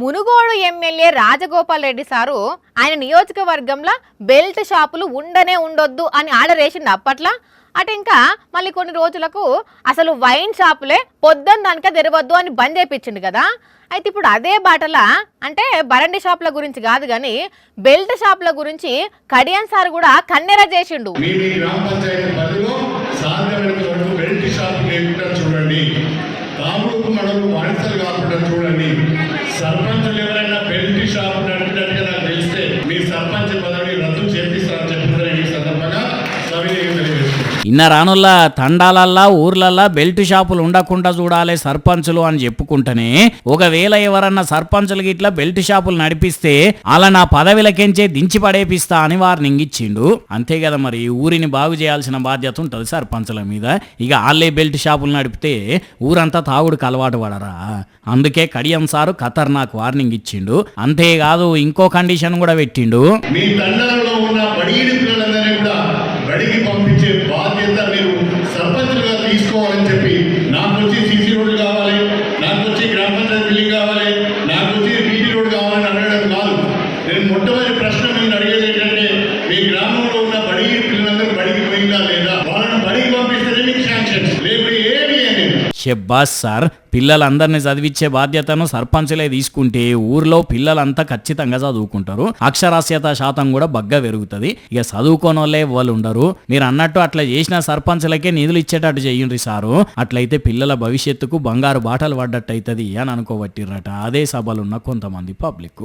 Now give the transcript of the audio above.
Munugode MLA Rajagopal Reddy sir ఆయన నియోజకవర్గంలో belt షాపులు ఉండనే ఉండొద్దు అని ఆర్డర్ వేసిండు అప్పట్లో. అటు ఇంకా మళ్ళీ కొన్ని రోజులకు అసలు వైన్ షాపులే పొద్దున్న దానికే తెరవద్దు అని బంద్ చేయించిండు కదా. అయితే ఇప్పుడు అదే బాటల అంటే బరండి షాపుల గురించి కాదు కానీ బెల్ట్ షాపుల గురించి కడియన్ సార్ కూడా కన్నెర చేసిండు. సర్పంచులు ఎవరైనా బెల్ట్ షాప్ నడిపినట్టుగా నాకు తెలిస్తే మీ సర్పంచ్ పదవి రద్దు చేపిస్తారని చెప్తున్నారని ఈ సందర్భంగా సవినయంగా తెలియజేస్తున్నాను. ఇన్న రానుల్లా తండాలల్లా ఊర్లల్లా బెల్ట్ షాపులు ఉండకుండా చూడాలి సర్పంచులు అని చెప్పుకుంటేనే ఒకవేళ ఎవరన్నా సర్పంచులు గిట్లా బెల్ట్ షాపులు నడిపిస్తే అలా నా పదవిలకెంచే దించి పడేపిస్తా అని వార్నింగ్ ఇచ్చిండు. అంతే కదా మరి, ఊరిని బాగు చేయాల్సిన బాధ్యత ఉంటుంది సర్పంచుల మీద. ఇక వాళ్ళే బెల్ట్ షాపులు నడిపితే ఊరంతా తాగుడుకు అలవాటు పడరా. అందుకే కడియం సారు ఖతర్నాక్ వార్నింగ్ ఇచ్చిండు. అంతేకాదు ఇంకో కండిషన్ కూడా పెట్టిండు. మీ తండాలలో ఉన్న బడిగిడి పిల్లలందరినీ కూడా బడికి పంపించే బాధ్యత మీరు సర్పంచులుగా తీసుకోవాలని చెప్పి, నాకు వచ్చి సీసీ రోడ్లు కావాలి, నాకు వచ్చి గ్రామ పంచాయతీ బిల్డింగ్ కావాలి, నాకు వచ్చి బీటీ రోడ్ కావాలని అడగడం కాదు. నేను మొట్టమొదటి ప్రశ్న మీరు అడిగేది ఏంటంటే, మీ గ్రామంలో ఉన్న బడిగిడి పిల్లలందరూ బడికి పోయిందా లేదా, వాళ్ళని బడికి పంపిస్తేనే మీకు శాంక్షన్స్ లేకపోతే ఏమి అని. షెబ్బాస్ సార్, పిల్లలందరినీ చదివించే బాధ్యతను సర్పంచులే తీసుకుంటే ఊర్లో పిల్లలంతా ఖచ్చితంగా చదువుకుంటారు, అక్షరాస్యత శాతం కూడా బగ్గా పెరుగుతుంది. ఇక చదువుకోని వాళ్ళే వాళ్ళు ఉండరు. మీరు అన్నట్టు అట్లా చేసిన సర్పంచులకే నిధులు ఇచ్చేటట్టు చెయ్యండి సారు. అట్లయితే పిల్లల భవిష్యత్తుకు బంగారు బాటలు పడ్డట్టు అవుతుంది అని అనుకోబట్టిర్రట అదే సభలున్న కొంతమంది పబ్లిక్.